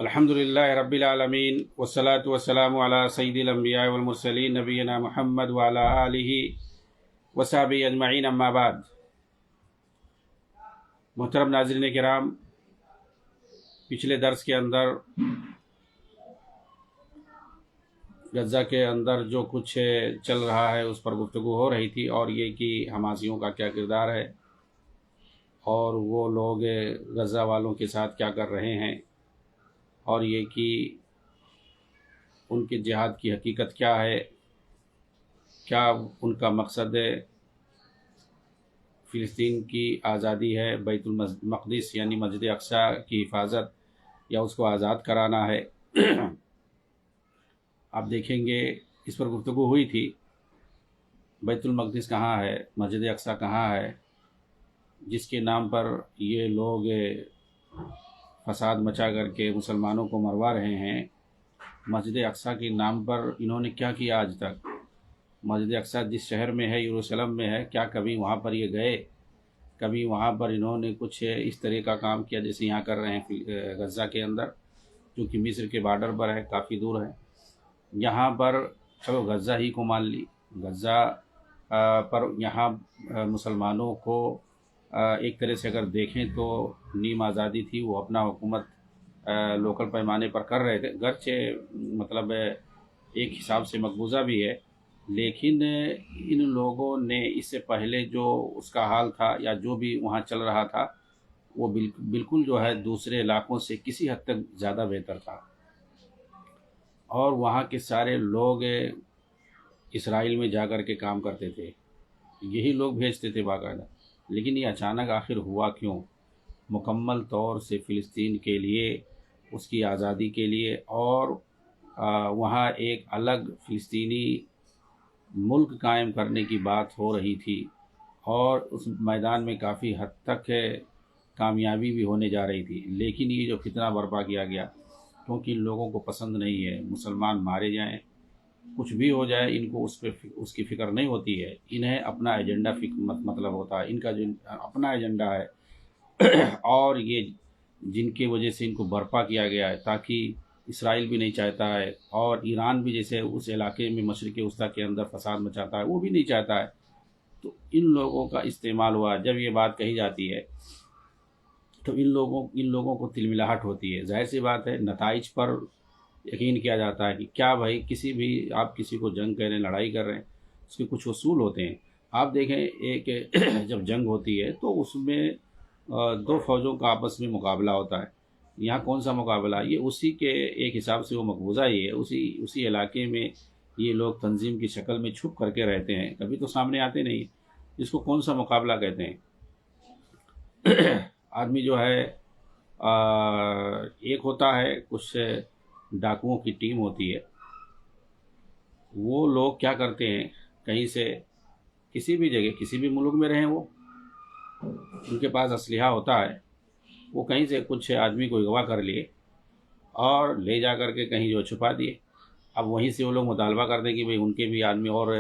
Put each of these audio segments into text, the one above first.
الحمدللہ رب العالمین والصلاة والسلام علی سید الانبیاء والمرسلین نبینا محمد وعلی آلہ وصحبہ اجمعین، اما بعد۔ محترم ناظرین کرام، پچھلے درس کے اندر غزہ کے اندر جو کچھ چل رہا ہے اس پر گفتگو ہو رہی تھی، اور یہ کہ حماسیوں کا کیا کردار ہے اور وہ لوگ غزہ والوں کے ساتھ کیا کر رہے ہیں، اور یہ کہ ان کے جہاد کی حقیقت کیا ہے، کیا ان کا مقصد فلسطین کی آزادی ہے، بیت المقدس یعنی مسجد اقصی کی حفاظت، یا اس کو آزاد کرانا ہے۔ آپ دیکھیں گے اس پر گفتگو ہوئی تھی، بیت المقدس کہاں ہے، مسجد اقصی کہاں ہے، جس کے نام پر یہ لوگ فساد مچا کر کے مسلمانوں کو مروا رہے ہیں۔ مسجد اقصی کے نام پر انہوں نے کیا کیا آج تک؟ مسجد اقصی جس شہر میں ہے، یروشلم میں ہے، کیا کبھی وہاں پر یہ گئے؟ کبھی وہاں پر انہوں نے کچھ اس طرح کا کام کیا جیسے یہاں کر رہے ہیں غزہ کے اندر، جو کہ مصر کے بارڈر پر ہے، کافی دور ہے۔ یہاں پر چلو غزہ ہی کو مان لی، غزہ پر یہاں مسلمانوں کو ایک طرح سے اگر دیکھیں تو نیم آزادی تھی، وہ اپنا حکومت لوکل پیمانے پر کر رہے تھے، گرچہ مطلب ایک حساب سے مقبوضہ بھی ہے، لیکن ان لوگوں نے اس سے پہلے جو اس کا حال تھا یا جو بھی وہاں چل رہا تھا وہ بالکل جو ہے دوسرے علاقوں سے کسی حد تک زیادہ بہتر تھا، اور وہاں کے سارے لوگ اسرائیل میں جا کر کے کام کرتے تھے، یہی لوگ بھیجتے تھے باقاعدہ۔ لیکن یہ اچانک آخر ہوا کیوں؟ مکمل طور سے فلسطین کے لیے، اس کی آزادی کے لیے، اور وہاں ایک الگ فلسطینی ملک قائم کرنے کی بات ہو رہی تھی، اور اس میدان میں کافی حد تک کامیابی بھی ہونے جا رہی تھی۔ لیکن یہ جو فتنہ برپا کیا گیا، کیونکہ ان لوگوں کو پسند نہیں ہے مسلمان مارے جائیں، کچھ بھی ہو جائے، ان کو اس کی فکر نہیں ہوتی ہے، انہیں اپنا ایجنڈا مطلب ہوتا ہے، ان کا جو اپنا ایجنڈا ہے، اور یہ جن کی وجہ سے ان کو برپا کیا گیا ہے، تاکہ اسرائیل بھی نہیں چاہتا ہے، اور ایران بھی جیسے اس علاقے میں مشرق وسطیٰ کے اندر فساد مچاتا ہے، وہ بھی نہیں چاہتا ہے، تو ان لوگوں کا استعمال ہوا۔ جب یہ بات کہی جاتی ہے تو ان لوگوں کو تلملاہٹ ہوتی ہے، ظاہر سی بات ہے، نتائج پر یقین کیا جاتا ہے کہ کیا بھائی، کسی بھی آپ کسی کو جنگ کر رہے ہیں، لڑائی کر رہے ہیں، اس کے کچھ اصول ہوتے ہیں۔ آپ دیکھیں ایک جب جنگ ہوتی ہے تو اس میں دو فوجوں کا آپس میں مقابلہ ہوتا ہے۔ یہاں کون سا مقابلہ؟ یہ اسی کے ایک حساب سے وہ مقبوضہ ہی ہے، اسی علاقے میں یہ لوگ تنظیم کی شکل میں چھپ کر کے رہتے ہیں، کبھی تو سامنے آتے نہیں، اس کو کون سا مقابلہ کہتے ہیں؟ آدمی جو ہے ایک ہوتا ہے، کچھ ڈاکوؤں کی ٹیم ہوتی ہے، وہ لوگ کیا کرتے ہیں، کہیں سے کسی بھی جگہ کسی بھی ملک میں رہیں، وہ ان کے پاس اسلحہ ہوتا ہے، وہ کہیں سے کچھ آدمی کو اغوا کر لیے اور لے جا کر کے کہیں جو چھپا دیے۔ اب وہیں سے وہ لوگ مطالبہ کرتے ہیں کہ بھئی ان کے بھی آدمی اور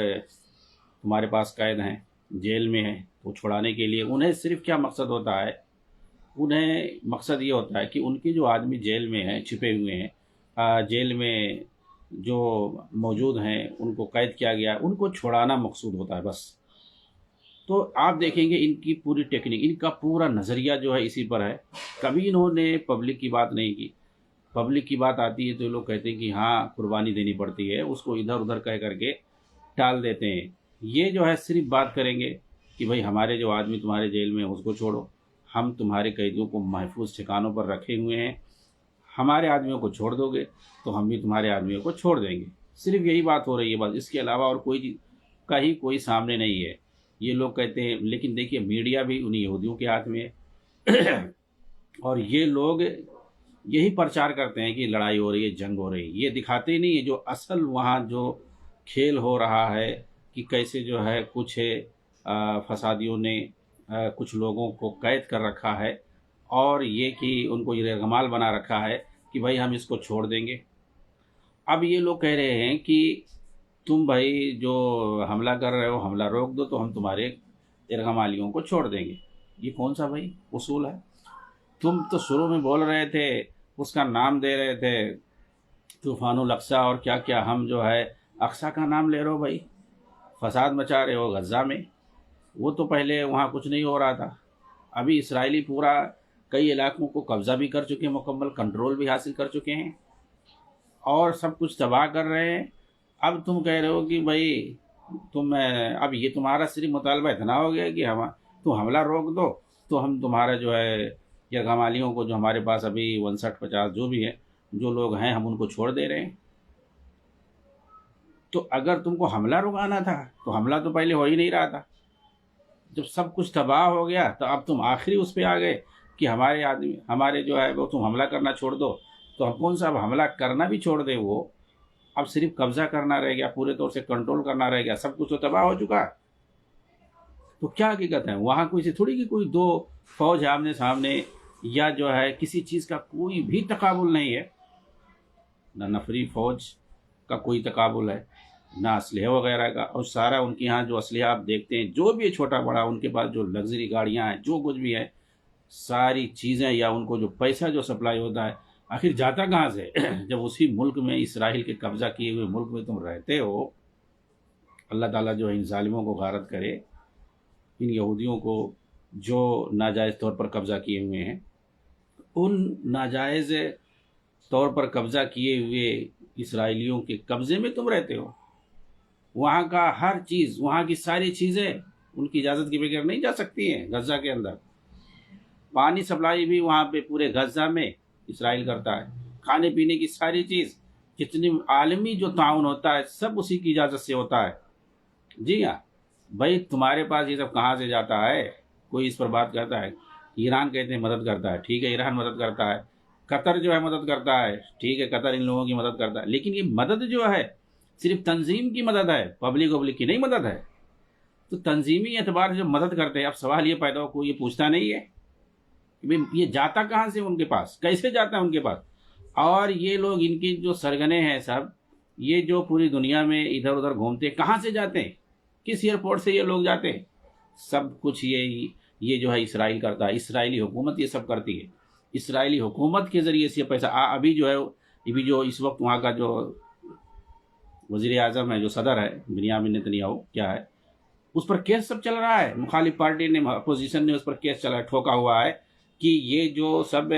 تمہارے پاس قید ہیں، جیل میں ہیں، تو چھڑانے کے لیے انہیں صرف کیا مقصد ہوتا ہے؟ انہیں مقصد یہ ہوتا ہے کہ ان کے جو آدمی جیل میں ہیں، چھپے ہوئے ہیں، جیل میں جو موجود ہیں، ان کو قید کیا گیا، ان کو چھڑانا مقصود ہوتا ہے بس۔ تو آپ دیکھیں گے ان کی پوری ٹیکنیک، ان کا پورا نظریہ جو ہے اسی پر ہے۔ کبھی انہوں نے پبلک کی بات نہیں کی۔ پبلک کی بات آتی ہے تو لوگ کہتے ہیں کہ ہاں قربانی دینی پڑتی ہے، اس کو ادھر ادھر کہہ کر کے ٹال دیتے ہیں۔ یہ جو ہے صرف بات کریں گے کہ بھئی ہمارے جو آدمی تمہارے جیل میں ہیں اس کو چھوڑو، ہم تمہارے قیدیوں کو محفوظ ٹھکانوں پر رکھے ہوئے ہیں، ہمارے آدمیوں کو چھوڑ دو گے تو ہم بھی تمہارے آدمیوں کو چھوڑ دیں گے۔ صرف یہی بات ہو رہی ہے بس، اس کے علاوہ اور کوئی سامنے نہیں ہے۔ یہ لوگ کہتے ہیں، لیکن دیکھیے میڈیا بھی انہی یہودیوں کے ہاتھ میں ہے، اور یہ لوگ یہی پرچار کرتے ہیں کہ لڑائی ہو رہی ہے، جنگ ہو رہی ہے، یہ دکھاتے ہی نہیں ہے جو اصل وہاں جو کھیل ہو رہا ہے، کہ کیسے جو ہے کچھ فسادیوں نے کچھ لوگوں کو قید کر رکھا ہے، اور یہ کہ ان کو یرغمال بنا رکھا ہے کہ بھائی ہم اس کو چھوڑ دیں گے۔ اب یہ لوگ کہہ رہے ہیں کہ تم بھائی جو حملہ کر رہے ہو، حملہ روک دو تو ہم تمہارے یرغمالیوں کو چھوڑ دیں گے۔ یہ کون سا بھائی اصول ہے؟ تم تو شروع میں بول رہے تھے اس کا نام دے رہے تھے طوفان الاقصی اور کیا کیا. ہم جو ہے اقصی کا نام لے رہے ہو بھائی، فساد مچا رہے ہو غزہ میں. وہ تو پہلے وہاں کچھ نہیں ہو رہا تھا. ابھی اسرائیلی پورا کئی علاقوں کو قبضہ بھی کر چکے ہیں، مکمل کنٹرول بھی حاصل کر چکے ہیں اور سب کچھ تباہ کر رہے ہیں. اب تم کہہ رہے ہو کہ بھائی تم اب یہ تمہارا صرف مطالبہ اتنا ہو گیا کہ تم حملہ روک دو تو ہم تمہارا جو ہے یرغمالیوں کو جو ہمارے پاس ابھی 59-50 جو بھی ہے جو لوگ ہیں ہم ان کو چھوڑ دے رہے ہیں. تو اگر تم کو حملہ رکانا تھا تو حملہ تو پہلے ہو ہی نہیں رہا تھا. جب سب کچھ تباہ ہو گیا تو اب تم آخری اس پہ آ گئے کہ ہمارے آدمی ہمارے جو ہے وہ تم حملہ کرنا چھوڑ دو. تو ہم کون سا اب حملہ کرنا بھی چھوڑ دیں، وہ اب صرف قبضہ کرنا رہ گیا، پورے طور سے کنٹرول کرنا رہ گیا. سب کچھ تو تباہ ہو چکا. تو کیا حقیقت ہے وہاں کوئی سے تھوڑی کہ کوئی دو فوج آمنے سامنے یا جو ہے کسی چیز کا کوئی بھی تقابل نہیں ہے. نہ نفری فوج کا کوئی تقابل ہے، نہ اسلحے وغیرہ کا. اور سارا ان کے یہاں جو اسلحہ آپ دیکھتے ہیں جو بھی چھوٹا بڑا ان کے پاس جو لگژری گاڑیاں ہیں جو کچھ بھی ہے ساری چیزیں یا ان کو جو پیسہ جو سپلائی ہوتا ہے آخر جاتا کہاں سے؟ جب اسی ملک میں اسرائیل کے قبضہ کیے ہوئے ملک میں تم رہتے ہو. اللہ تعالیٰ جو ہے ان ظالموں کو غارت کرے، ان یہودیوں کو جو ناجائز طور پر قبضہ کیے ہوئے ہیں. ان ناجائز طور پر قبضہ کیے ہوئے اسرائیلیوں کے قبضے میں تم رہتے ہو. وہاں کا ہر چیز، وہاں کی ساری چیزیں ان کی اجازت کے بغیر نہیں جا سکتی ہیں. غزہ کے اندر پانی سپلائی بھی وہاں پہ پورے غزہ میں اسرائیل کرتا ہے. کھانے پینے کی ساری چیز، جتنی عالمی جو تعاون ہوتا ہے سب اسی کی اجازت سے ہوتا ہے. جی ہاں بھائی، تمہارے پاس یہ سب کہاں سے جاتا ہے؟ کوئی اس پر بات کرتا ہے. ایران کہتے ہیں مدد کرتا ہے، ٹھیک ہے ایران مدد کرتا ہے. قطر جو ہے مدد کرتا ہے، ٹھیک ہے قطر ان لوگوں کی مدد کرتا ہے. لیکن یہ مدد جو ہے صرف تنظیم کی مدد ہے، پبلک کی نہیں مدد ہے. تو تنظیمی اعتبار سے جو مدد کرتے ہیں، اب سوال یہ پیدا ہو کوئی یہ پوچھتا نہیں ہے کہ یہ جاتا کہاں سے ان کے پاس، کیسے جاتا ہے ان کے پاس. اور یہ لوگ ان کی جو سرگنے ہیں سب، یہ جو پوری دنیا میں ادھر ادھر گھومتے کہاں سے جاتے ہیں، کس ایئرپورٹ سے یہ لوگ جاتے ہیں، سب کچھ یہ جو ہے اسرائیل کرتا ہے. اسرائیلی حکومت یہ سب کرتی ہے. اسرائیلی حکومت کے ذریعے سے پیسہ ابھی جو ہے ابھی جو اس وقت وہاں کا جو وزیر اعظم ہے، جو صدر ہے بنیامین نتنیاہو کیا ہے، اس پر کیس سب چل رہا ہے. مخالف پارٹی نے، اپوزیشن نے اس پر کیس ٹھوکا ہوا ہے کہ یہ جو سب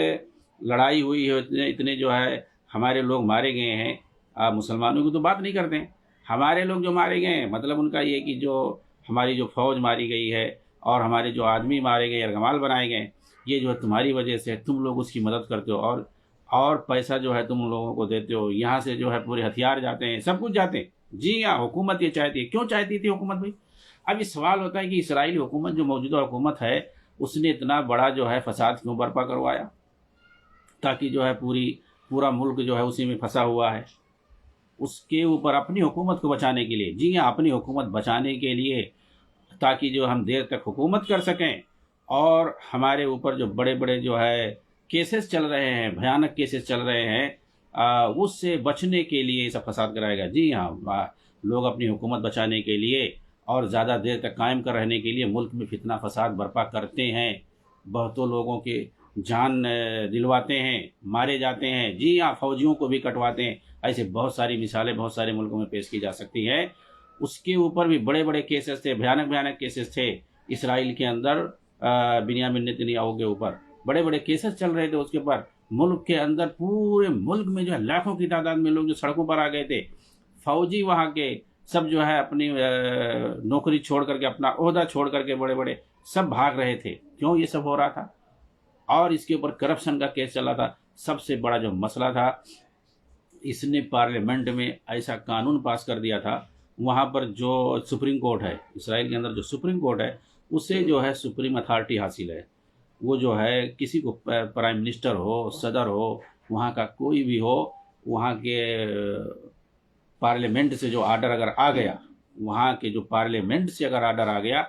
لڑائی ہوئی ہے، اتنے جو ہے ہمارے لوگ مارے گئے ہیں. آپ مسلمانوں کی تو بات نہیں کرتے ہیں، ہمارے لوگ جو مارے گئے ہیں مطلب ان کا یہ کہ جو ہماری جو فوج ماری گئی ہے اور ہمارے جو آدمی مارے گئے، یرغمال بنائے گئے، یہ جو ہے تمہاری وجہ سے تم لوگ اس کی مدد کرتے ہو اور پیسہ جو ہے تم لوگوں کو دیتے ہو. یہاں سے جو ہے پورے ہتھیار جاتے ہیں، سب کچھ جاتے ہیں. جی ہاں حکومت یہ چاہتی ہے. کیوں چاہتی تھی حکومت بھائی؟ اب یہ سوال ہوتا ہے کہ اسرائیلی حکومت جو موجودہ حکومت ہے اس نے اتنا بڑا جو ہے فساد کیوں برپا کروایا، تاکہ جو ہے پورا ملک جو ہے اسی میں پھنسا ہوا ہے. اس کے اوپر اپنی حکومت کو بچانے کے لیے، جی ہاں اپنی حکومت بچانے کے لیے، تاکہ جو ہم دیر تک حکومت کر سکیں اور ہمارے اوپر جو بڑے بڑے جو ہے کیسز چل رہے ہیں، بھیانک کیسز چل رہے ہیں، اس سے بچنے کے لیے یہ سب فساد کرائے گا. جی ہاں لوگ اپنی حکومت بچانے کے لیے اور زیادہ دیر تک قائم کر رہنے کے لیے ملک میں فتنہ فساد برپا کرتے ہیں. بہتوں لوگوں کے جان دلواتے ہیں، مارے جاتے ہیں. جی ہاں فوجیوں کو بھی کٹواتے ہیں. ایسے بہت ساری مثالیں بہت سارے ملکوں میں پیش کی جا سکتی ہیں. اس کے اوپر بھی بڑے بڑے کیسز تھے، بھیانک کیسز تھے اسرائیل کے اندر. بنیامین نتنیاہو کے اوپر بڑے بڑے کیسز چل رہے تھے. اس کے اوپر ملک کے اندر پورے ملک میں جو ہے لاکھوں کی تعداد میں لوگ جو سڑکوں پر آ گئے تھے. فوجی وہاں کے سب جو ہے اپنی نوکری چھوڑ کر کے، اپنا عہدہ چھوڑ کر کے بڑے بڑے سب بھاگ رہے تھے. کیوں یہ سب ہو رہا تھا؟ اور اس کے اوپر کرپشن کا کیس چلا تھا. سب سے بڑا جو مسئلہ تھا، اس نے پارلیمنٹ میں ایسا قانون پاس کر دیا تھا، وہاں پر جو سپریم کورٹ ہے اسرائیل کے اندر، جو سپریم کورٹ ہے اسے جو ہے سپریم اتھارٹی حاصل ہے. وہ جو ہے کسی کو پرائم منسٹر ہو، صدر ہو، وہاں کا کوئی بھی ہو، وہاں کے پارلیمنٹ سے جو آرڈر اگر آ گیا، وہاں کے جو پارلیمنٹ سے اگر آرڈر آ گیا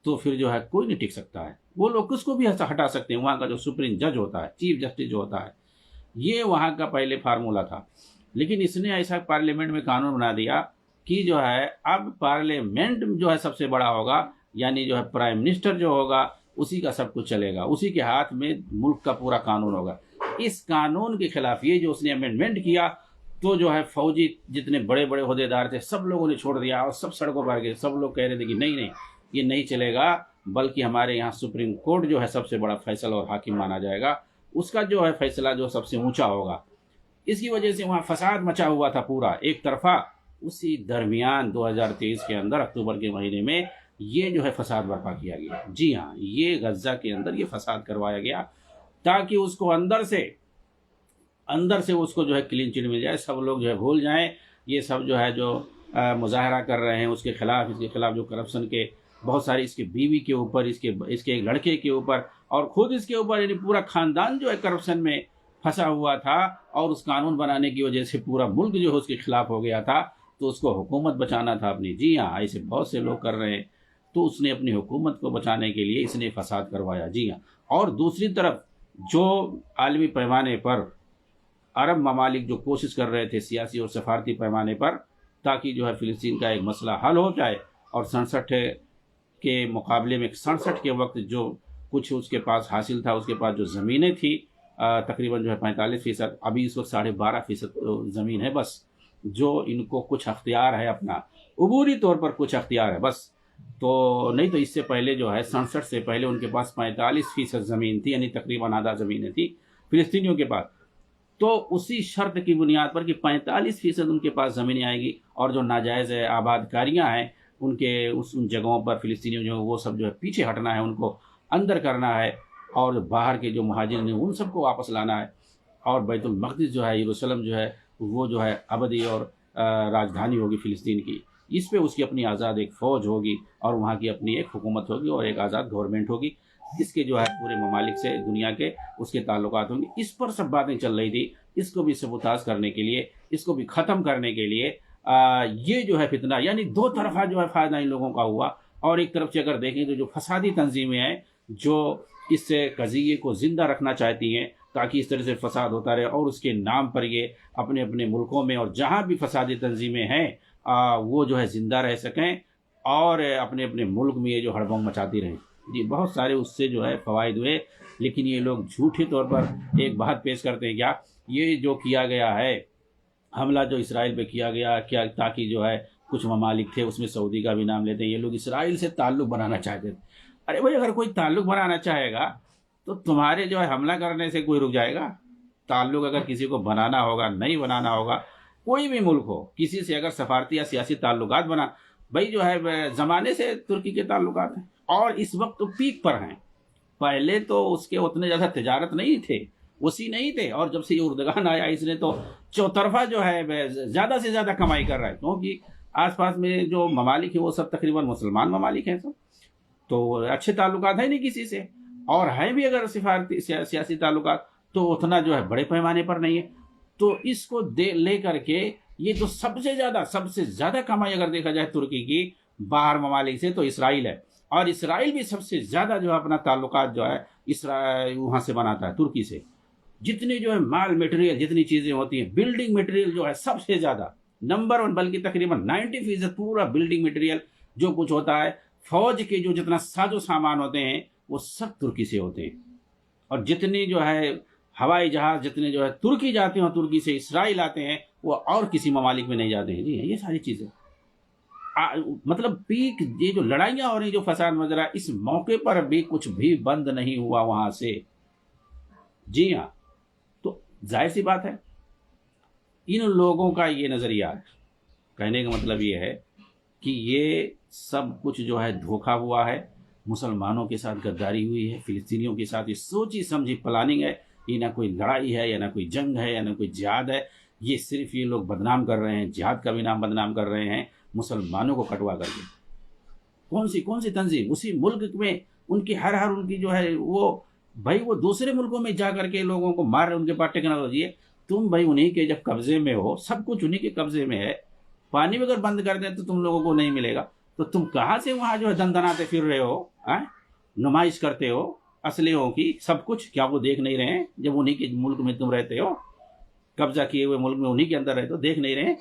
تو پھر جو ہے کوئی نہیں ٹک سکتا ہے. وہ لوگ کس کو بھی ہٹا سکتے ہیں. وہاں کا جو سپریم جج ہوتا ہے، چیف جسٹس جو ہوتا ہے، یہ وہاں کا پہلے فارمولا تھا. لیکن اس نے ایسا پارلیمنٹ میں قانون بنا دیا کہ جو ہے اب پارلیمنٹ جو ہے سب سے بڑا ہوگا، یعنی جو ہے پرائم منسٹر جو ہوگا اسی کا سب کچھ چلے گا، اسی کے ہاتھ میں ملک کا پورا قانون ہوگا. اس قانون کے خلاف یہ جو اس نے امینڈمنٹ کیا تو جو ہے فوجی جتنے بڑے بڑے عہدیدار تھے سب لوگوں نے چھوڑ دیا اور سب سڑکوں پر گئے. سب لوگ کہہ رہے تھے کہ نہیں نہیں یہ نہیں چلے گا، بلکہ ہمارے یہاں سپریم کورٹ جو ہے سب سے بڑا فیصلہ اور حاکم مانا جائے گا، اس کا جو ہے فیصلہ جو سب سے اونچا ہوگا. اس کی وجہ سے وہاں فساد مچا ہوا تھا پورا ایک طرفہ. اسی درمیان 2023 کے اندر اکتوبر کے مہینے میں یہ جو ہے فساد برپا کیا گیا. جی ہاں، یہ غزہ کے اندر یہ فساد کروایا گیا تاکہ اس کو اندر سے اس کو جو ہے کلین چٹ مل جائے، سب لوگ جو ہے بھول جائیں. یہ سب جو ہے جو مظاہرہ کر رہے ہیں اس کے خلاف جو کرپشن کے بہت ساری، اس کے بیوی کے اوپر، اس کے ایک لڑکے کے اوپر اور خود اس کے اوپر، یعنی پورا خاندان جو ہے کرپشن میں پھنسا ہوا تھا. اور اس قانون بنانے کی وجہ سے پورا ملک جو ہے اس کے خلاف ہو گیا تھا، تو اس کو حکومت بچانا تھا اپنی. جی ہاں، ایسے بہت سے لوگ کر رہے ہیں، تو اس نے اپنی حکومت کو بچانے کے لیے اس نے فساد کروایا. جی ہاں. اور دوسری طرف جو عالمی پیمانے پر عرب ممالک جو کوشش کر رہے تھے سیاسی اور سفارتی پیمانے پر تاکہ جو ہے فلسطین کا ایک مسئلہ حل ہو جائے، اور 67 کے مقابلے میں 67 کے وقت جو کچھ اس کے پاس حاصل تھا، اس کے پاس جو زمینیں تھی تقریباً جو ہے 45%، ابھی اس وقت 12.5% زمین ہے بس، جو ان کو کچھ اختیار ہے، اپنا عبوری طور پر کچھ اختیار ہے بس. تو نہیں تو اس سے پہلے جو ہے 67 سے پہلے ان کے پاس 45% زمین تھی، یعنی تقریباً آدھا زمینیں تھی فلسطینیوں کے پاس. تو اسی شرط کی بنیاد پر کہ 45% ان کے پاس زمینیں آئیں گی، اور جو ناجائز آباد کاریاں ہیں ان جگہوں پر فلسطینیوں جو وہ سب جو ہے پیچھے ہٹنا ہے، ان کو اندر کرنا ہے، اور باہر کے جو مہاجرین ہیں ان سب کو واپس لانا ہے. اور بیت المقدس جو ہے، یروشلم جو ہے، وہ جو ہے ابدی اور راجدھانی ہوگی فلسطین کی. اس پہ اس کی اپنی آزاد ایک فوج ہوگی، اور وہاں کی اپنی ایک حکومت ہوگی اور ایک آزاد گورنمنٹ ہوگی. اس کے جو ہے پورے ممالک سے، دنیا کے اس کے تعلقات ہوں گے. اس پر سب باتیں چل رہی تھی. اس کو بھی سبوتاژ کرنے کے لیے، اس کو بھی ختم کرنے کے لیے یہ جو ہے فتنہ، یعنی دو طرفہ جو ہے فائدہ ان لوگوں کا ہوا. اور ایک طرف سے اگر دیکھیں تو جو فسادی تنظیمیں ہیں جو اس قضیے کو زندہ رکھنا چاہتی ہیں تاکہ اس طرح سے فساد ہوتا رہے، اور اس کے نام پر یہ اپنے اپنے ملکوں میں اور جہاں بھی فسادی تنظیمیں ہیں وہ جو ہے زندہ رہ سکیں اور اپنے اپنے ملک میں یہ جو ہڑبنگ مچاتی رہیں. جی بہت سارے اس سے جو ہے فوائد ہوئے، لیکن یہ لوگ جھوٹے طور پر ایک بات پیش کرتے ہیں. کیا یہ جو کیا گیا ہے حملہ جو اسرائیل پہ کیا گیا، کیا تاکہ جو ہے کچھ ممالک تھے اس میں سعودی کا بھی نام لیتے ہیں، یہ لوگ اسرائیل سے تعلق بنانا چاہتے تھے. ارے بھائی، اگر کوئی تعلق بنانا چاہے گا تو تمہارے جو ہے حملہ کرنے سے کوئی رک جائے گا؟ تعلق اگر کسی کو بنانا ہوگا، نہیں بنانا ہوگا، کوئی بھی ملک ہو، کسی سے اگر سفارتی یا سیاسی تعلقات بنا، بھائی جو ہے زمانے سے ترکی کے تعلقات ہیں اور اس وقت تو پیک پر ہیں. پہلے تو اس کے اتنے زیادہ تجارت نہیں تھے، وسیع نہیں تھے، اور جب سے یہ اردگان آیا اس نے تو چوطرفہ جو ہے زیادہ سے زیادہ کمائی کر رہا ہے، کیونکہ آس پاس میں جو ممالک ہیں وہ سب تقریباً مسلمان ممالک ہیں سب، تو اچھے تعلقات ہیں نہیں کسی سے، اور ہیں بھی اگر سفارتی سیاسی تعلقات تو اتنا جو ہے بڑے پیمانے پر نہیں ہے. تو اس کو لے کر کے یہ جو سب سے زیادہ کمائی اگر دیکھا جائے ترکی کی باہر ممالک سے تو اسرائیل ہے، اور اسرائیل بھی سب سے زیادہ جو ہے اپنا تعلقات جو ہے اسرائیل وہاں سے بناتا ہے، ترکی سے. جتنی جو ہے مال میٹیریل، جتنی چیزیں ہوتی ہیں، بلڈنگ میٹیریل جو ہے سب سے زیادہ نمبر 1، بلکہ تقریباً 90% پورا بلڈنگ میٹیریل جو کچھ ہوتا ہے، فوج کے جو جتنا ساز و سامان ہوتے ہیں وہ سب ترکی سے ہوتے ہیں. اور جتنی جو ہے ہوائی جہاز جتنے جو ہے ترکی جاتے ہیں، ترکی سے اسرائیل آتے ہیں، وہ اور کسی ممالک میں نہیں جاتے ہیں. جی یہ ساری چیزیں مطلب پیک، یہ جو لڑائیاں ہو رہی جو فساد مظاہرہ، اس موقع پر بھی کچھ بھی بند نہیں ہوا وہاں سے. جی ہاں، تو ظاہر سی بات ہے ان لوگوں کا یہ نظریہ ہے. کہنے کا مطلب یہ ہے کہ یہ سب کچھ جو ہے دھوکہ ہوا ہے، مسلمانوں کے ساتھ غداری ہوئی ہے، فلسطینیوں کے ساتھ یہ سوچی سمجھی پلاننگ ہے. یہ نہ کوئی لڑائی ہے، یا نہ کوئی جنگ ہے، یا نہ کوئی جہاد ہے. یہ صرف یہ لوگ بدنام کر رہے ہیں، جہاد کا بھی نام بدنام کر رہے ہیں مسلمانوں کو کٹوا کر کے. کون سی تنظیم اسی ملک میں ان کی ہر ان کی جو ہے وہ بھائی وہ دوسرے ملکوں میں جا کر کے لوگوں کو مار رہے، ان کے پاس ٹیکنالوجی ہے. تم بھائی انہی کے جب قبضے میں ہو، سب کچھ انہی کے قبضے میں ہے، پانی بھی اگر بند کر دیں تو تم لوگوں کو نہیں ملے گا، تو تم کہاں سے وہاں جو ہے دندناتے پھر رہے ہو، نمائش کرتے ہو اسلحوں کی، سب کچھ. کیا وہ دیکھ نہیں رہے ہیں جب انہی کے ملک میں تم رہتے ہو، قبضہ کیے ہوئے ملک میں انہی کے اندر رہتے ہو؟ دیکھ نہیں رہے ہیں؟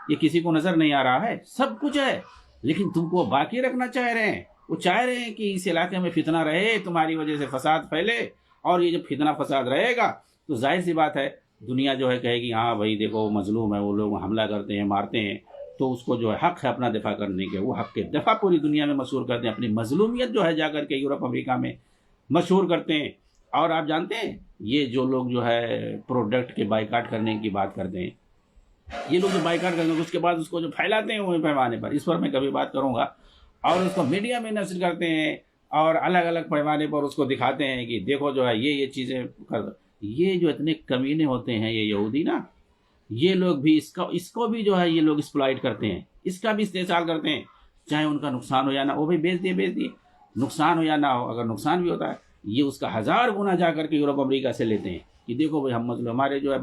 یہ کسی کو نظر نہیں آ رہا ہے؟ سب کچھ ہے، لیکن تم کو باقی رکھنا چاہ رہے ہیں. وہ چاہ رہے ہیں کہ اس علاقے میں فتنہ رہے، تمہاری وجہ سے فساد پھیلے، اور یہ جب فتنہ فساد رہے گا تو ظاہر سی بات ہے دنیا جو ہے کہے گی ہاں بھائی دیکھو مظلوم ہے، وہ لوگ حملہ کرتے ہیں، مارتے ہیں، تو اس کو جو ہے حق ہے اپنا دفاع کرنے کے، وہ حق کے دفاع پوری دنیا میں مشہور کرتے ہیں، اپنی مظلومیت جو ہے جا کر کے یورپ امریکہ میں مشہور کرتے ہیں۔ اور آپ جانتے ہیں یہ جو لوگ جو ہے پروڈکٹ کے بائیکاٹ کرنے کی بات کرتے ہیں، یہ لوگ جو بائیکاٹ کرتے ہیں اس کے بعد اس کو جو پھیلاتے ہیں وہ پیمانے پر، اس پر میں کبھی بات کروں گا، اور اس کو میڈیا میں نشر کرتے ہیں اور الگ الگ پیمانے پر اس کو دکھاتے ہیں کہ دیکھو جو ہے یہ چیزیں کر دو۔ یہ جو اتنے کمینے ہوتے ہیں یہ یہودی نا، یہ لوگ بھی اس کو بھی جو ہے یہ لوگ ایکسپلائٹ کرتے ہیں، اس کا بھی استحصال کرتے ہیں، چاہے ان کا نقصان ہو یا نہ، وہ بھی بیچ دیے، نقصان ہو یا نہ ہو، اگر نقصان بھی ہوتا ہے یہ اس کا 1000 گنا جا کر کے یورپ امریکہ سے لیتے ہیں کہ دیکھو بھائی ہم مطلب ہمارے جو ہے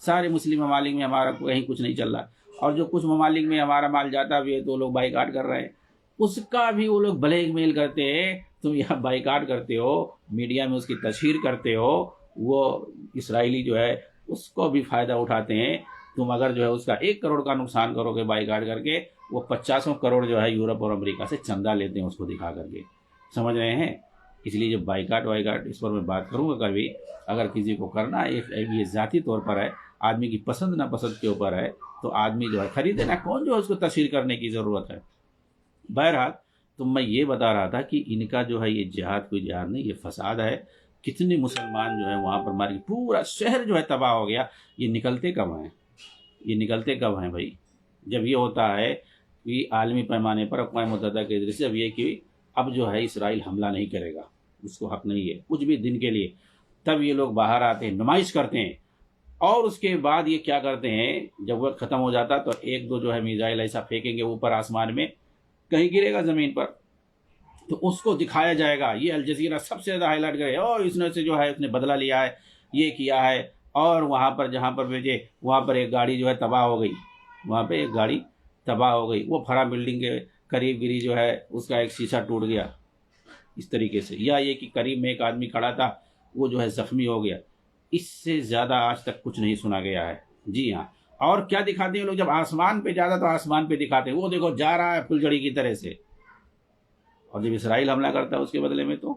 سارے مسلم ممالک میں ہمارا کہیں کچھ نہیں چل رہا، اور جو کچھ ممالک میں ہمارا مال جاتا بھی ہے تو لوگ بائیکاٹ کر رہے ہیں، اس کا بھی وہ لوگ بلیک میل کرتے ہیں، تم یہاں بائیکاٹ کرتے ہو، میڈیا میں اس کی تشہیر کرتے ہو، وہ اسرائیلی جو ہے اس کو بھی فائدہ اٹھاتے ہیں، تم اگر جو ہے اس کا 1 کروڑ کا نقصان کرو گے بائیکاٹ کر کے، وہ 50 کروڑ جو ہے یورپ اور امریکہ سے چندہ لیتے ہیں اس کو دکھا کر کے، سمجھ رہے ہیں؟ اس لیے جو بائیکاٹ اس پر میں بات کروں گا کبھی، اگر کسی کو کرنا ہے یہ ذاتی طور پر ہے، آدمی کی پسند ناپسند کے اوپر ہے، تو آدمی جو ہے خریدے نا، کون جو ہے اس کو تشہیر کرنے کی ضرورت ہے۔ بہرحال تو میں یہ بتا رہا تھا کہ ان کا جو ہے یہ جہاد کوئی جہاد نہیں، یہ فساد ہے، کتنے مسلمان جو ہیں وہاں پر مارے، پورا شہر جو ہے تباہ ہو گیا، یہ نکلتے کب ہیں بھائی؟ جب یہ ہوتا ہے کہ عالمی پیمانے پر اقوام متحدہ کے ذریعے سے اب یہ کہ اب جو ہے اسرائیل حملہ نہیں کرے گا، اس کو حق نہیں ہے کچھ بھی دن کے لیے، تب یہ لوگ باہر آتے ہیں، نمائش کرتے ہیں، اور اس کے بعد یہ کیا کرتے ہیں، جب وقت ختم ہو جاتا تو 1-2 جو ہے میزائل ایسا پھینکیں گے اوپر آسمان میں، کہیں گرے گا زمین پر تو اس کو دکھایا جائے گا، یہ الجزیرہ سب سے زیادہ ہائی لائٹ کرے، اور اس نے سے جو ہے اس نے بدلہ لیا ہے، یہ کیا ہے، اور وہاں پر جہاں پر بھیجے وہاں پر ایک گاڑی جو ہے تباہ ہو گئی، وہاں پہ ایک گاڑی تباہ ہو گئی، وہ فرا بلڈنگ کے قریب گری جو ہے اس کا ایک شیشہ ٹوٹ گیا اس طریقے سے، یا یہ کہ قریب میں ایک آدمی کھڑا تھا وہ جو ہے زخمی ہو گیا، اس سے زیادہ آج تک کچھ نہیں سنا گیا ہے۔ جی ہاں، اور کیا دکھاتے ہیں لوگ جب آسمان پہ جاتا تو آسمان پہ دکھاتے ہیں، وہ دیکھو جا رہا ہے پھلجھڑی کی طرح سے، اور جب اسرائیل حملہ کرتا ہے اس کے بدلے میں تو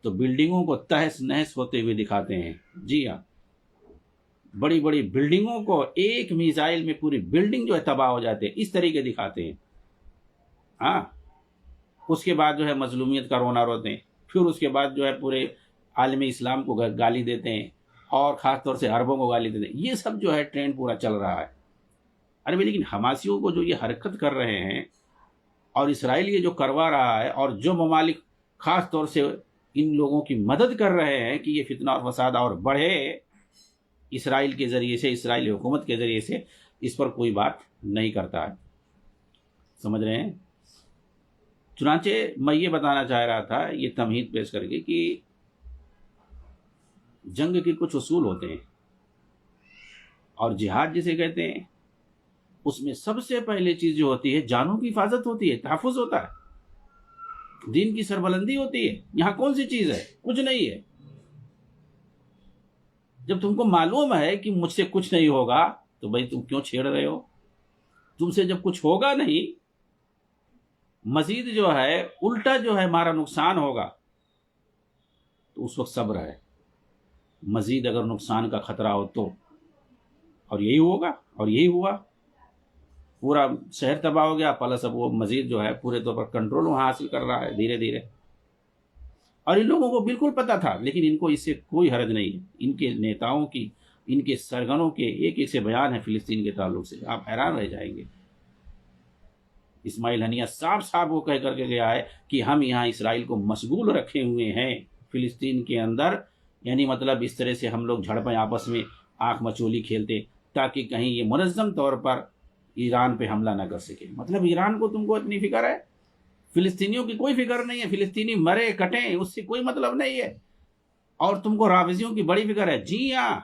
بلڈنگوں کو تہس نہس ہوتے ہوئے دکھاتے ہیں۔ جی ہاں، بڑی بڑی بلڈنگوں کو ایک میزائل میں پوری بلڈنگ جو ہے تباہ ہو جاتے ہیں، اس طریقے دکھاتے ہیں۔ ہاں، اس کے بعد جو ہے مظلومیت کا رونا روتے ہیں، پھر اس کے بعد جو ہے پورے عالم اسلام کو گالی دیتے ہیں، اور خاص طور سے عربوں کو گالی دیتے ہیں، یہ سب جو ہے ٹرینڈ پورا چل رہا ہے۔ ارے بھائی لیکن حماسیوں کو جو یہ حرکت کر رہے ہیں اور اسرائیل یہ جو کروا رہا ہے، اور جو ممالک خاص طور سے ان لوگوں کی مدد کر رہے ہیں کہ یہ فتنہ اور فساد اور بڑھے اسرائیل کے ذریعے سے، اسرائیلی حکومت کے ذریعے سے، اس پر کوئی بات نہیں کرتا ہے، سمجھ رہے ہیں؟ چنانچہ میں یہ بتانا چاہ رہا تھا یہ تمہید پیش کر کے کہ جنگ کے کچھ اصول ہوتے ہیں، اور جہاد جسے کہتے ہیں اس میں سب سے پہلے چیز جو ہوتی ہے جانوں کی حفاظت ہوتی ہے، تحفظ ہوتا ہے، دین کی سربلندی ہوتی ہے۔ یہاں کون سی چیز ہے؟ کچھ نہیں ہے۔ جب تم کو معلوم ہے کہ مجھ سے کچھ نہیں ہوگا تو بھائی تم کیوں چھیڑ رہے ہو؟ تم سے جب کچھ ہوگا نہیں، مزید جو ہے الٹا جو ہے ہمارا نقصان ہوگا، تو اس وقت صبر ہے، مزید اگر نقصان کا خطرہ ہو تو، اور یہی ہوگا، اور یہی ہوا، پورا شہر تباہ ہو گیا، پلس اب وہ مزید جو ہے پورے طور پر کنٹرول وہاں حاصل کر رہا ہے دھیرے دھیرے، اور ان لوگوں کو بالکل پتہ تھا، لیکن ان کو اس سے کوئی حرج نہیں ہے۔ ان کے نیتاؤں کی، ان کے سرگنوں کے ایک ایک سے بیان ہے فلسطین کے تعلق سے، آپ حیران رہ جائیں گے۔ اسماعیل ہنیہ صاحب وہ کہہ کر کے گیا ہے کہ ہم یہاں اسرائیل کو مشغول رکھے ہوئے ہیں فلسطین کے اندر، یعنی مطلب اس طرح سے ہم لوگ جھڑپیں آپس میں آنکھ مچولی کھیلتے تاکہ کہیں یہ منظم طور پر ایران پہ حملہ نہ کر سکے۔ مطلب ایران کو تم کو اتنی فکر ہے، فلسطینیوں کی کوئی فکر نہیں ہے، فلسطینی مرے کٹیں اس سے کوئی مطلب نہیں ہے، اور تم کو رافضیوں کی بڑی فکر ہے۔ جی ہاں،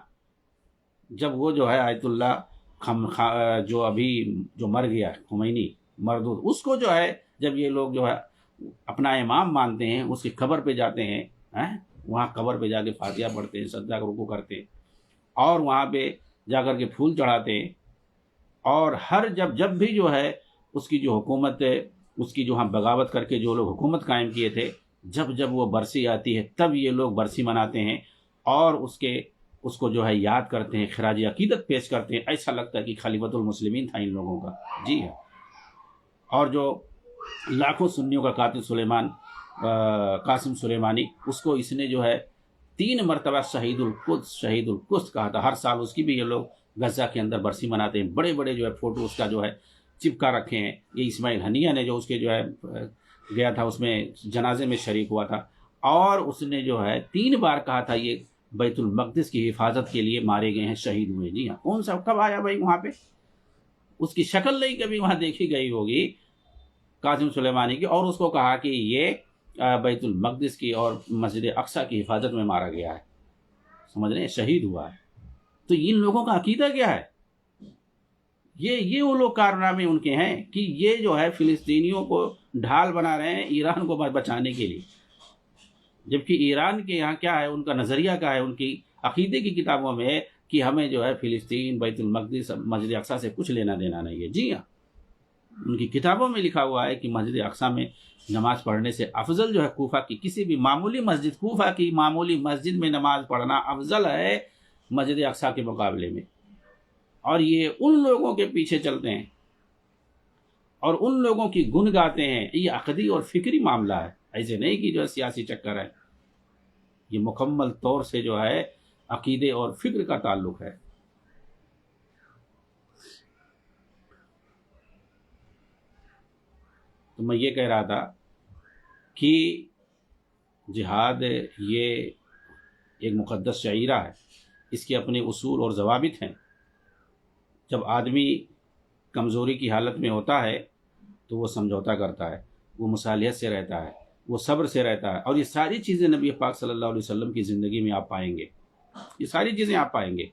جب وہ جو ہے آیت اللہ جو ابھی جو مر گیا خمینی مردود، اس کو جو ہے جب یہ لوگ جو ہے اپنا امام مانتے ہیں، اس کی قبر پہ جاتے ہیں، وہاں قبر پہ جا کے فاتحہ پڑھتے ہیں، سجدہ رکوع کرتے ہیں، اور وہاں پہ جا کر کے پھول چڑھاتے ہیں، اور ہر جب بھی جو ہے اس کی جو حکومت ہے، اس کی جو ہم بغاوت کر کے جو لوگ حکومت قائم کیے تھے، جب وہ برسی آتی ہے تب یہ لوگ برسی مناتے ہیں، اور اس کو جو ہے یاد کرتے ہیں، خراج عقیدت پیش کرتے ہیں، ایسا لگتا ہے کہ خلیفۃ المسلمین تھا ان لوگوں کا. جی ہاں. اور جو لاکھوں سنیوں کا قاتل قاسم سلیمانی، اس کو اس نے جو ہے 3 مرتبہ شہید القدس کہا تھا. ہر سال اس کی بھی یہ لوگ غزہ کے اندر برسی مناتے ہیں. بڑے بڑے جو ہے فوٹو اس کا جو ہے چپکا رکھے ہیں. یہ اسماعیل ہنیہ نے جو اس کے جو ہے گیا تھا، اس میں جنازے میں شریک ہوا تھا، اور اس نے جو ہے 3 بار کہا تھا یہ بیت المقدس کی حفاظت کے لیے مارے گئے ہیں، شہید ہوئے. جی ہاں. کون سا کب آیا بھائی وہاں پہ؟ اس کی شکل نہیں کبھی وہاں دیکھی گئی ہوگی قاسم سلیمانی کی، اور اس کو کہا کہ یہ بیت المقدس کی اور مسجد اقصی کی حفاظت میں مارا گیا ہے. سمجھ رہے ہیں؟ شہید ہوا ہے. تو ان لوگوں کا عقیدہ کیا ہے؟ یہ وہ لوگ کارنامے ان کے ہیں کہ یہ جو ہے فلسطینیوں کو ڈھال بنا رہے ہیں ایران کو بچانے کے لیے. جبکہ ایران کے یہاں کیا ہے، ان کا نظریہ کیا ہے، ان کی عقیدے کی کتابوں میں کہ ہمیں جو ہے فلسطین، بیت المقدس، مسجد اقصی سے کچھ لینا دینا نہیں ہے. جی ہاں. ان کی کتابوں میں لکھا ہوا ہے کہ مسجد اقصی میں نماز پڑھنے سے افضل جو ہے کوفہ کی کسی بھی معمولی مسجد، کوفہ کی معمولی مسجد میں نماز پڑھنا افضل ہے مسجد اقصی کے مقابلے میں. اور یہ ان لوگوں کے پیچھے چلتے ہیں اور ان لوگوں کی گن گاتے ہیں. یہ عقدی اور فکری معاملہ ہے، ایسے نہیں کہ جو ہے سیاسی چکر ہے. یہ مکمل طور سے جو ہے عقیدے اور فکر کا تعلق ہے. تو میں یہ کہہ رہا تھا کہ جہاد یہ ایک مقدس شعیرہ ہے، اس کے اپنے اصول اور ضوابط ہیں. جب آدمی کمزوری کی حالت میں ہوتا ہے تو وہ سمجھوتا کرتا ہے، وہ مصالحت سے رہتا ہے، وہ صبر سے رہتا ہے. اور یہ ساری چیزیں نبی پاک صلی اللہ علیہ وسلم کی زندگی میں آپ پائیں گے. یہ ساری چیزیں آپ پائیں گے.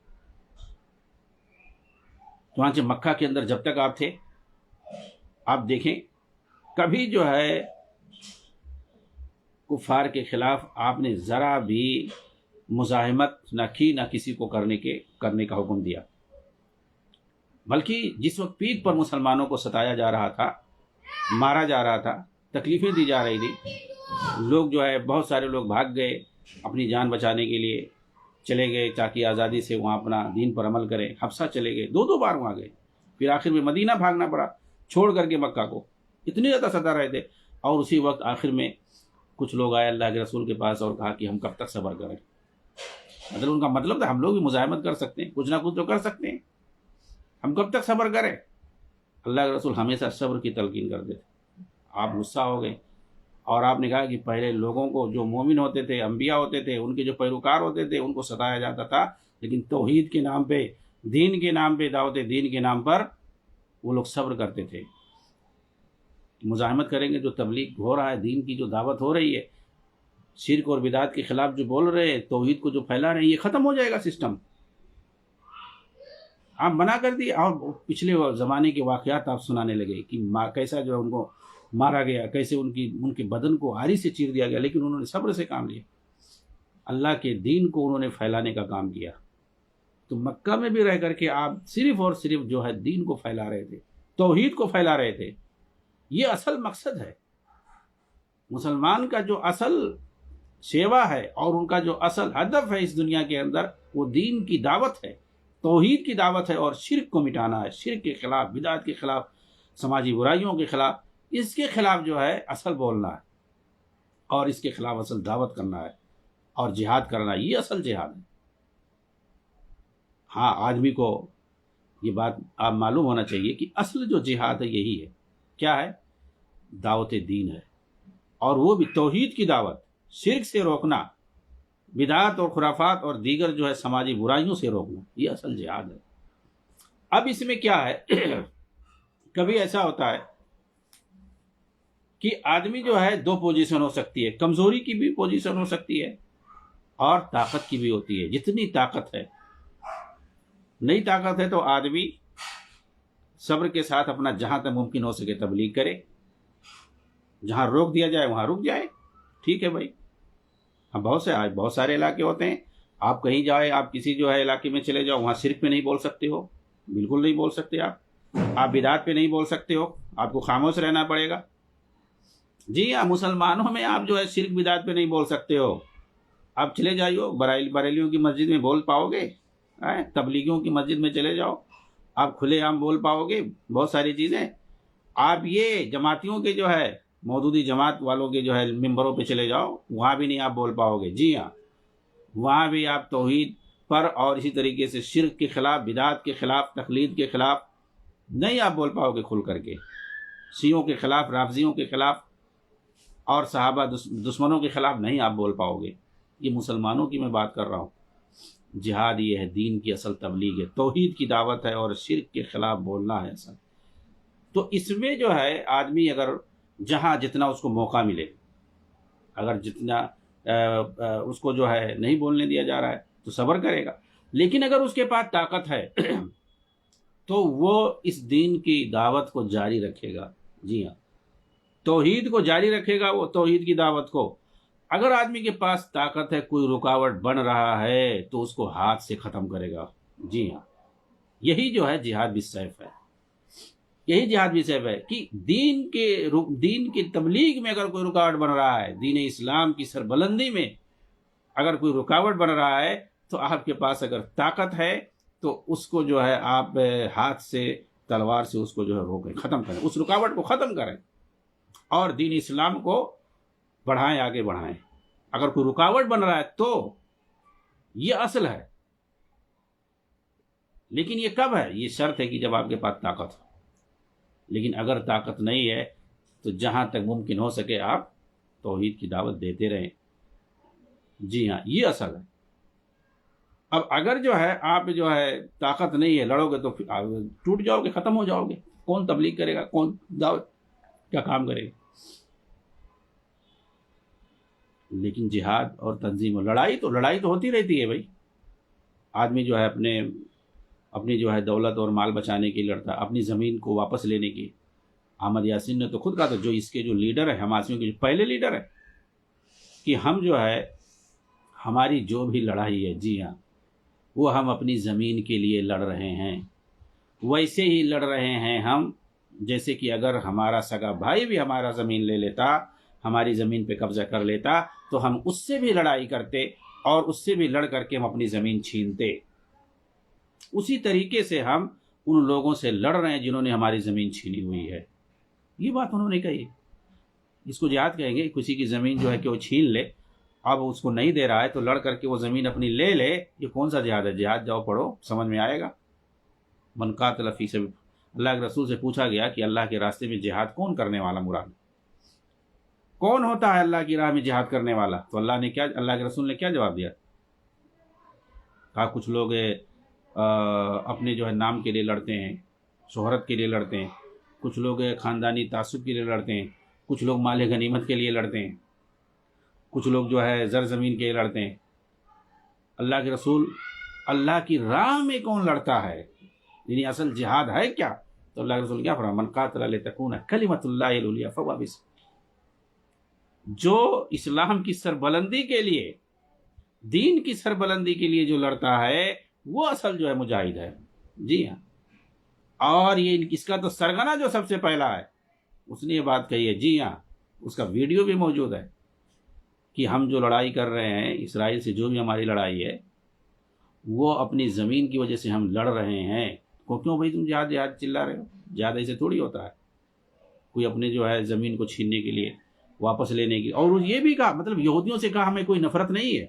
چنانچہ مکہ کے اندر جب تک آپ تھے، آپ دیکھیں کبھی جو ہے کفار کے خلاف آپ نے ذرا بھی مزاحمت نہ کی، نہ کسی کو کرنے کا حکم دیا. بلکہ جس وقت پیک پر مسلمانوں کو ستایا جا رہا تھا، مارا جا رہا تھا، تکلیفیں دی جا رہی تھی، لوگ جو ہے بہت سارے لوگ بھاگ گئے اپنی جان بچانے کے لیے، چلے گئے تاکہ آزادی سے وہاں اپنا دین پر عمل کریں. حبشہ چلے گئے، 2 بار وہاں گئے، پھر آخر میں مدینہ بھاگنا پڑا چھوڑ کر کے مکہ کو. اتنے زیادہ ستا رہے تھے. اور اسی وقت آخر میں کچھ لوگ آئے اللہ کے رسول کے پاس اور کہا کہ ہم کب تک صبر کریں. مطلب ان کا مطلب تھا ہم لوگ بھی مزاحمت کر سکتے ہیں، کچھ نہ کچھ تو کر سکتے ہیں، ہم کب تک صبر کریں. اللہ کے رسول ہمیشہ صبر کی تلقین کرتے تھے. آپ غصہ ہو گئے اور آپ نے کہا کہ پہلے لوگوں کو جو مومن ہوتے تھے، انبیاء ہوتے تھے، ان کے جو پیروکار ہوتے تھے، ان کو ستایا جاتا تھا، لیکن توحید کے نام پہ، دین کے نام پہ، دعوت دین کے نام پر وہ لوگ صبر کرتے تھے. مزاحمت کریں گے. جو تبلیغ ہو رہا ہے، دین کی جو دعوت ہو رہی ہے، شرک اور بدعت کے خلاف جو بول رہے ہیں، توحید کو جو پھیلا رہے ہیں، یہ ختم ہو جائے گا سسٹم. آپ منع کر دیے اور پچھلے زمانے کے واقعات آپ سنانے لگے کہ کیسا جو ان کو مارا گیا، کیسے ان کے بدن کو آری سے چیر دیا گیا، لیکن انہوں نے صبر سے کام لیا. اللہ کے دین کو انہوں نے پھیلانے کا کام کیا. تو مکہ میں بھی رہ کر کے آپ صرف اور صرف جو ہے دین کو پھیلا رہے تھے، توحید کو پھیلا رہے تھے. یہ اصل مقصد ہے. مسلمان کا جو اصل سیوا ہے اور ان کا جو اصل ہدف ہے اس دنیا کے اندر، وہ دین کی دعوت ہے، توحید کی دعوت ہے، اور شرک کو مٹانا ہے. شرک کے خلاف، بدعت کے خلاف، سماجی برائیوں کے خلاف، اس کے خلاف جو ہے اصل بولنا ہے، اور اس کے خلاف اصل دعوت کرنا ہے اور جہاد کرنا ہے. یہ اصل جہاد ہے. ہاں، آدمی کو یہ بات آپ معلوم ہونا چاہیے کہ اصل جو جہاد ہے یہی ہے. کیا ہے؟ دعوت دین ہے، اور وہ بھی توحید کی دعوت، شرک سے روکنا، بدعات اور خرافات اور دیگر جو ہے سماجی برائیوں سے روکنا. یہ اصل جہاد ہے. اب اس میں کیا ہے، کبھی ایسا ہوتا ہے کہ آدمی جو ہے 2 پوزیشن ہو سکتی ہے، کمزوری کی بھی پوزیشن ہو سکتی ہے اور طاقت کی بھی ہوتی ہے. جتنی طاقت ہے، نئی طاقت ہے تو آدمی صبر کے ساتھ اپنا جہاں تک ممکن ہو سکے تبلیغ کرے، جہاں روک دیا جائے وہاں رک جائے. ٹھیک ہے بھائی. ہاں، بہت سارے علاقے ہوتے ہیں، آپ کہیں جائے، آپ کسی جو ہے علاقے میں چلے جاؤ، وہاں شرک پہ نہیں بول سکتے ہو، بالکل نہیں بول سکتے. آپ بدعات پہ نہیں بول سکتے ہو، آپ کو خاموش رہنا پڑے گا. جی ہاں، مسلمانوں میں آپ جو ہے شرک بدعات پہ نہیں بول سکتے ہو. آپ چلے جائیو بریلیوں کی مسجد میں بول پاؤ گے؟ تبلیغیوں کی مسجد میں چلے جاؤ، آپ کھلے عام بول پاؤ گے بہت ساری چیزیں؟ آپ یہ جماعتیوں کے جو ہے مودودی جماعت والوں کے جو ہے ممبروں پہ چلے جاؤ، وہاں بھی نہیں آپ بول پاؤ گے۔ جی ہاں، وہاں بھی آپ توحید پر اور اسی طریقے سے شرک کے خلاف، بدعات کے خلاف، تقلید کے خلاف نہیں آپ بول پاؤ گے کھل کر کے، شیعوں کے خلاف، رافضیوں کے خلاف اور صحابہ دشمنوں کے خلاف نہیں آپ بول پاؤ گے۔ یہ مسلمانوں کی میں بات کر رہا ہوں۔ جہاد یہ ہے، دین کی اصل تبلیغ ہے، توحید کی دعوت ہے اور شرک کے خلاف بولنا ہے اصل۔ تو اس میں جو ہے آدمی اگر جہاں جتنا اس کو موقع ملے، اگر جتنا اس کو جو ہے نہیں بولنے دیا جا رہا ہے تو صبر کرے گا، لیکن اگر اس کے پاس طاقت ہے تو وہ اس دین کی دعوت کو جاری رکھے گا۔ جی ہاں، توحید کو جاری رکھے گا، وہ توحید کی دعوت کو۔ اگر آدمی کے پاس طاقت ہے، کوئی رکاوٹ بن رہا ہے تو اس کو ہاتھ سے ختم کرے گا۔ جی ہاں، یہی جو ہے جہاد بالسیف ہے، یہی جہاد بالسیف ہے کہ دین کی تبلیغ میں اگر کوئی رکاوٹ بن رہا ہے، دین اسلام کی سربلندی میں اگر کوئی رکاوٹ بن رہا ہے تو آپ کے پاس اگر طاقت ہے تو اس کو جو ہے آپ ہاتھ سے، تلوار سے اس کو جو ہے روکیں، ختم کریں، اس رکاوٹ کو ختم کریں اور دین اسلام کو بڑھائیں، آگے بڑھائیں۔ اگر کوئی رکاوٹ بن رہا ہے تو یہ اصل ہے، لیکن یہ کب ہے؟ یہ شرط ہے کہ جب آپ کے پاس طاقت ہو۔ لیکن اگر طاقت نہیں ہے تو جہاں تک ممکن ہو سکے آپ توحید کی دعوت دیتے رہیں۔ جی ہاں، یہ اصل ہے۔ اب اگر جو ہے آپ جو ہے طاقت نہیں ہے، لڑو گے تو ٹوٹ جاؤ گے، ختم ہو جاؤ گے۔ کون تبلیغ کرے گا؟ کون دعوت کیا کام کرے گا؟ لیکن جہاد اور تنظیم اور لڑائی تو ہوتی رہتی ہے بھائی۔ آدمی جو ہے اپنی جو ہے دولت اور مال بچانے کے لیے لڑتا ہے، اپنی زمین کو واپس لینے کی۔ احمد یاسین نے تو خود کہا تھا، جو اس کے جو لیڈر ہے، حماسیوں کے جو پہلے لیڈر ہے، کہ ہم جو ہے ہماری جو بھی لڑائی ہے، جی ہاں، وہ ہم اپنی زمین کے لیے لڑ رہے ہیں، ویسے ہی لڑ رہے ہیں ہم جیسے کہ اگر ہمارا سگا بھائی بھی ہمارا زمین لے لیتا، ہماری زمین پہ قبضہ کر لیتا تو ہم اس سے بھی لڑائی کرتے اور اس سے بھی لڑ کر کے ہم اپنی زمین چھینتے۔ اسی طریقے سے ہم ان لوگوں سے لڑ رہے ہیں جنہوں نے ہماری زمین چھینی ہوئی ہے۔ یہ بات انہوں نے کہی، اس کو جہاد کہیں گے۔ کسی کی زمین جو ہے کہ وہ چھین لے، اب اس کو نہیں دے رہا ہے تو لڑ کر کے وہ زمین اپنی لے لے، یہ کون سا جہاد ہے؟ جہاد جاؤ پڑھو، سمجھ میں آئے گا۔ من قاتل فی سبیل، اللہ کے رسول سے پوچھا گیا کہ اللہ کے راستے میں جہاد کون کرنے والا مراد؟ کون ہوتا ہے اللہ کی راہ میں جہاد کرنے والا؟ تو اللہ کے رسول نے کیا جواب دیا؟ کہا کچھ لوگ اپنے جو ہے نام کے لیے لڑتے ہیں، شہرت کے لیے لڑتے ہیں، کچھ لوگ خاندانی تعصب کے لیے لڑتے ہیں، کچھ لوگ مال غنیمت کے لیے لڑتے ہیں، کچھ لوگ جو ہے زر زمین کے لیے لڑتے ہیں۔ اللہ کے رسول، اللہ کی راہ میں کون لڑتا ہے، یعنی اصل جہاد ہے کیا؟ تو اللہ کے رسول کیا فرمایا؟ من قاتل لتکون کلمۃ اللہ العلیٰ فہو بس، جو اسلام کی سربلندی کے لیے، دین کی سربلندی کے لیے جو لڑتا ہے وہ اصل جو ہے مجاہد ہے۔ جی ہاں، اور یہ اس کا تو سرغنہ جو سب سے پہلا ہے، اس نے یہ بات کہی ہے۔ جی ہاں، اس کا ویڈیو بھی موجود ہے کہ ہم جو لڑائی کر رہے ہیں اسرائیل سے، جو بھی ہماری لڑائی ہے، وہ اپنی زمین کی وجہ سے ہم لڑ رہے ہیں۔ کیوں بھائی تم جہاد چلا رہے ہو؟ جہاد ایسے تھوڑی ہوتا ہے، کوئی اپنے جو ہے زمین کو چھیننے کے لیے، واپس لینے کی۔ اور یہ بھی کہا، مطلب یہودیوں سے کہا ہمیں کوئی نفرت نہیں ہے،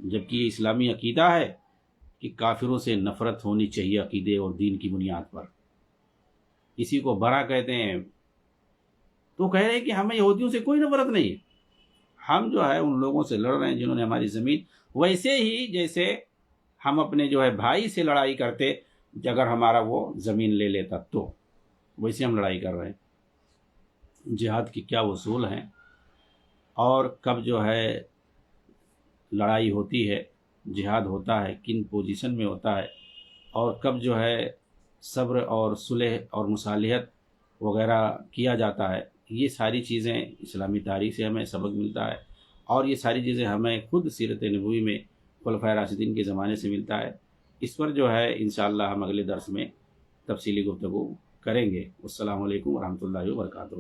جبکہ یہ اسلامی عقیدہ ہے کہ کافروں سے نفرت ہونی چاہیے عقیدے اور دین کی بنیاد پر۔ اسی کو برا کہتے ہیں، تو کہہ رہے ہیں کہ ہمیں یہودیوں سے کوئی نفرت نہیں ہے، ہم جو ہے ان لوگوں سے لڑ رہے ہیں جنہوں نے ہماری زمین، ویسے ہی جیسے ہم اپنے جو ہے بھائی سے لڑائی کرتے اگر ہمارا وہ زمین لے لیتا، تو ویسے ہم لڑائی کر رہے ہیں۔ جہاد کی کیا اصول ہیں اور کب جو ہے لڑائی ہوتی ہے، جہاد ہوتا ہے کن پوزیشن میں ہوتا ہے، اور کب جو ہے صبر اور صلح اور مصالحت وغیرہ کیا جاتا ہے، یہ ساری چیزیں اسلامی تاریخ سے ہمیں سبق ملتا ہے، اور یہ ساری چیزیں ہمیں خود سیرت نبوی میں خلفائے راشدین کے زمانے سے ملتا ہے۔ اس پر جو ہے انشاءاللہ ہم اگلے درس میں تفصیلی گفتگو کریں گے۔ السلام علیکم ورحمۃ اللہ وبرکاتہ۔